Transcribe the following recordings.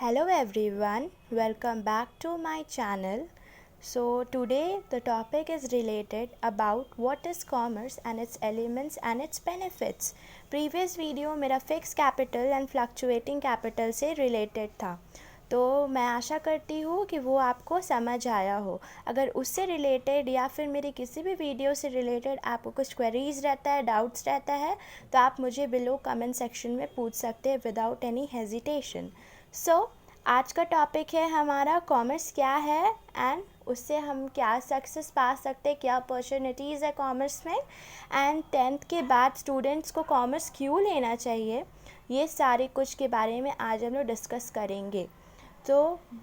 Hello everyone, welcome back to my channel. So today the topic is related about what is commerce and its elements and its benefits. Previous video मेरा fixed capital and fluctuating capital से related था, तो मैं आशा करती हूँ कि वो आपको समझ आया हो। अगर उससे रिलेटेड या फिर मेरी किसी भी वीडियो से रिलेटेड आपको कुछ क्वेरीज रहता है, डाउट्स रहता है, तो आप मुझे बिलो कमेंट सेक्शन में पूछ सकते हैं विदाउट एनी हेजिटेशन। आज का टॉपिक है हमारा कॉमर्स क्या है एंड उससे हम क्या सक्सेस पा सकते हैं, क्या अपॉर्चुनिटीज़ है कॉमर्स में, एंड 10th के बाद स्टूडेंट्स को कॉमर्स क्यों लेना चाहिए, ये सारे कुछ के बारे में आज हम लोग डिस्कस करेंगे। तो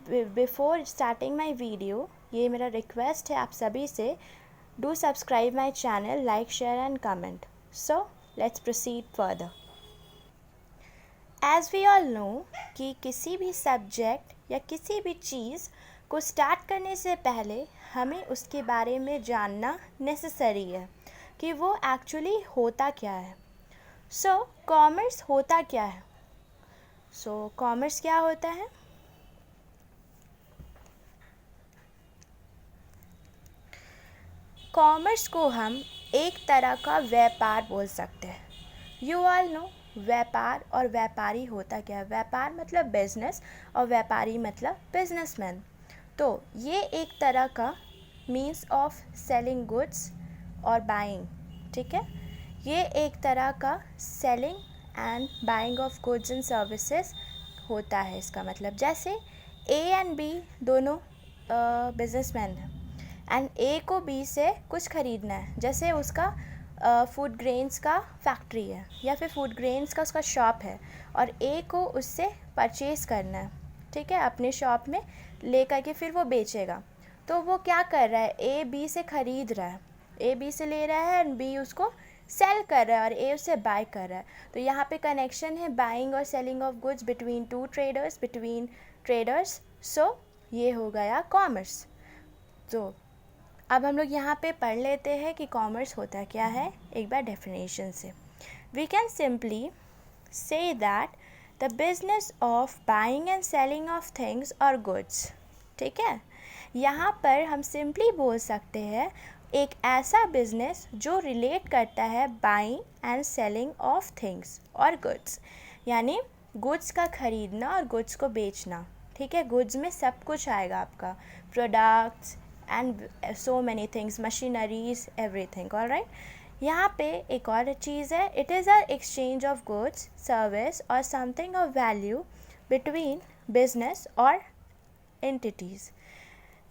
बिफोर स्टार्टिंग माय वीडियो, ये मेरा रिक्वेस्ट है आप सभी से, do subscribe my channel, like, share and comment. So let's proceed further. As we all know कि किसी भी सब्जेक्ट या किसी भी चीज़ को स्टार्ट करने से पहले हमें उसके बारे में जानना नेसेसरी है कि वो एक्चुअली होता क्या है। सो कॉमर्स होता क्या है? कॉमर्स क्या होता है? कॉमर्स को हम एक तरह का व्यापार बोल सकते हैं। यू ऑल नो व्यापार और व्यापारी होता क्या है। व्यापार मतलब बिजनेस और व्यापारी मतलब बिजनेसमैन। तो ये एक तरह का मीन्स ऑफ सेलिंग गुड्स और बाइंग, ठीक है। ये एक तरह का selling and buying of goods and services होता है। इसका मतलब जैसे ए एंड बी दोनों बिजनेसमैन हैं एंड ए को बी से कुछ ख़रीदना है, जैसे उसका फूड ग्रेन्स का फैक्ट्री है या फिर फूड ग्रेन्स का उसका शॉप है और ए को उससे परचेज़ करना है, ठीक है, अपने शॉप में ले करके फिर वो बेचेगा। तो वो क्या कर रहा है, ए बी से ख़रीद रहा है, ए बी से ले रहा है एंड बी उसको सेल कर रहा है और ए उससे बाय कर रहा है। तो यहाँ पे कनेक्शन है बाइंग और selling of goods between two traders, between traders. So ये हो गया कॉमर्स। तो अब हम लोग यहाँ पे पढ़ लेते हैं कि कॉमर्स होता क्या है एक बार डेफिनेशन से। We can simply say that the business of buying and selling of things और गुड्स, ठीक है। यहाँ पर हम सिंपली बोल सकते हैं एक ऐसा बिजनेस जो रिलेट करता है buying and selling of things और गुड्स, यानी गुड्स का ख़रीदना और गुड्स को बेचना, ठीक है। गुड्स में सब कुछ आएगा आपका, products and so many things, machineries, everything, all right। यहाँ पे एक और चीज़ है, it is an exchange of goods, service or something of value between business और entities।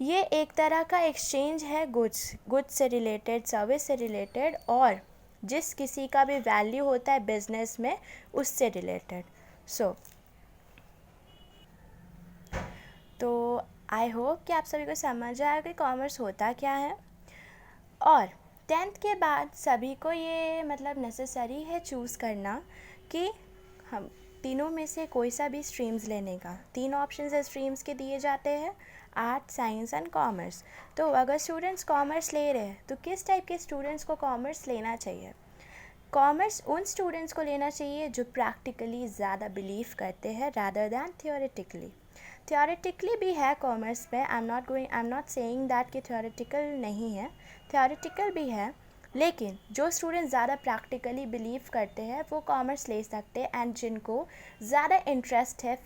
ये एक तरह का exchange है गुड्स से रिलेटेड, सर्विस से रिलेटेड और जिस किसी का भी वैल्यू होता है बिजनेस में उससे रिलेटेड। तो आई होप कि आप सभी को समझ आया कि कॉमर्स होता क्या है। और 10th के बाद सभी को ये मतलब नेसेसरी है चूज़ करना कि हम तीनों में से कोई सा भी स्ट्रीम्स लेने का। 3 ऑप्शंस है स्ट्रीम्स के दिए जाते हैं, आर्ट, साइंस एंड कॉमर्स। तो अगर स्टूडेंट्स कॉमर्स ले रहे हैं तो किस टाइप के स्टूडेंट्स को कॉमर्स लेना चाहिए? कॉमर्स उन स्टूडेंट्स को लेना चाहिए जो प्रैक्टिकली ज़्यादा बिलीव करते हैं रादर दैन थियोरेटिकली। थियोरेटिकली भी है कॉमर्स में, I am not saying that कि थियोरेटिकल नहीं है, थियोरेटिकल भी है, लेकिन जो स्टूडेंट ज़्यादा प्रैक्टिकली बिलीव करते हैं वो कॉमर्स ले सकते हैं। एंड जिनको ज़्यादा इंटरेस्ट है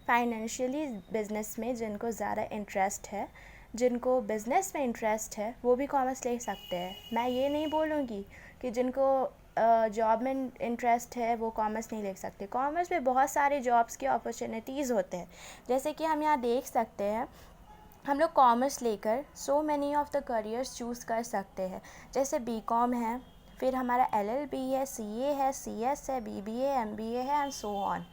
फाइनेंशियली बिजनेस में, जिनको ज़्यादा इंटरेस्ट है, जिनको बिज़नेस में इंटरेस्ट है, वो भी कॉमर्स ले सकते हैं। मैं ये नहीं बोलूँगी कि जिनको जॉब में इंटरेस्ट है वो कॉमर्स नहीं ले सकते। कॉमर्स में बहुत सारे जॉब्स के अपॉर्चुनिटीज़ होते हैं, जैसे कि हम यहाँ देख सकते हैं, हम लोग कॉमर्स लेकर so many of the careers choose कर सकते हैं। जैसे बीकॉम है, फिर हमारा LLB है, CA है, CS है, BBA, MBA है एंड सो ऑन।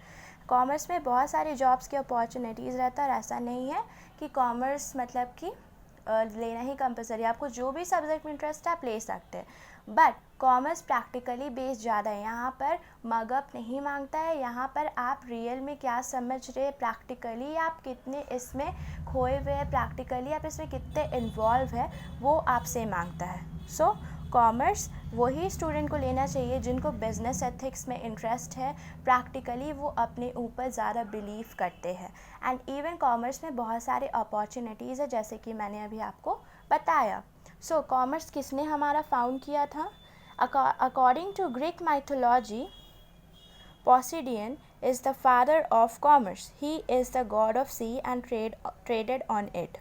कॉमर्स में बहुत सारे जॉब्स के अपॉर्चुनिटीज़ रहता है और ऐसा नहीं है कि कॉमर्स मतलब कि लेना ही कंपलसरी। आपको जो भी सब्जेक्ट में इंटरेस्ट है आप ले सकते हैं, बट कॉमर्स प्रैक्टिकली बेस्ड ज़्यादा है। यहाँ पर मगअप नहीं मांगता है, यहाँ पर आप रियल में क्या समझ रहे हैं, प्रैक्टिकली आप कितने इसमें खोए हुए हैं, प्रैक्टिकली आप इसमें कितने इन्वॉल्व है, वो आपसे मांगता है। कॉमर्स वही स्टूडेंट को लेना चाहिए जिनको बिजनेस एथिक्स में इंटरेस्ट है, प्रैक्टिकली वो अपने ऊपर ज़्यादा बिलीव करते हैं। एंड इवन कॉमर्स में बहुत सारे अपॉर्चुनिटीज़ है, जैसे कि मैंने अभी आपको बताया। सो कॉमर्स किसने हमारा फाउंड किया था? According to Greek mythology, Poseidon is the father of commerce. He is the god of sea and traded on it.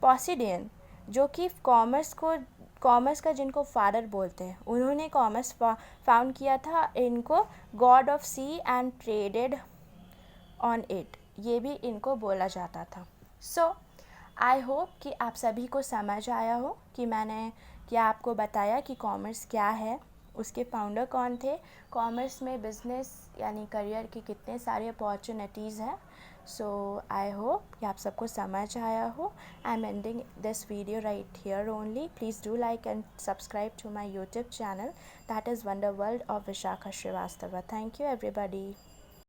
Poseidon, जो कि कॉमर्स का जिनको फादर बोलते हैं, उन्होंने कॉमर्स फाउंड किया था। इनको god of sea and traded on it, ये भी इनको बोला जाता था। सो आई होप कि आप सभी को समझ आया हो कि मैंने क्या आपको बताया कि कॉमर्स क्या है, उसके फाउंडर कौन थे, कॉमर्स में बिज़नेस यानी करियर की कितने सारे अपॉर्चुनिटीज़ हैं। सो आई होप कि आप सबको समझ आया हो। I am ending this video right here only. Please do like and subscribe to my YouTube channel, that is wonder world of Vishakha Shrivastava. Thank you everybody.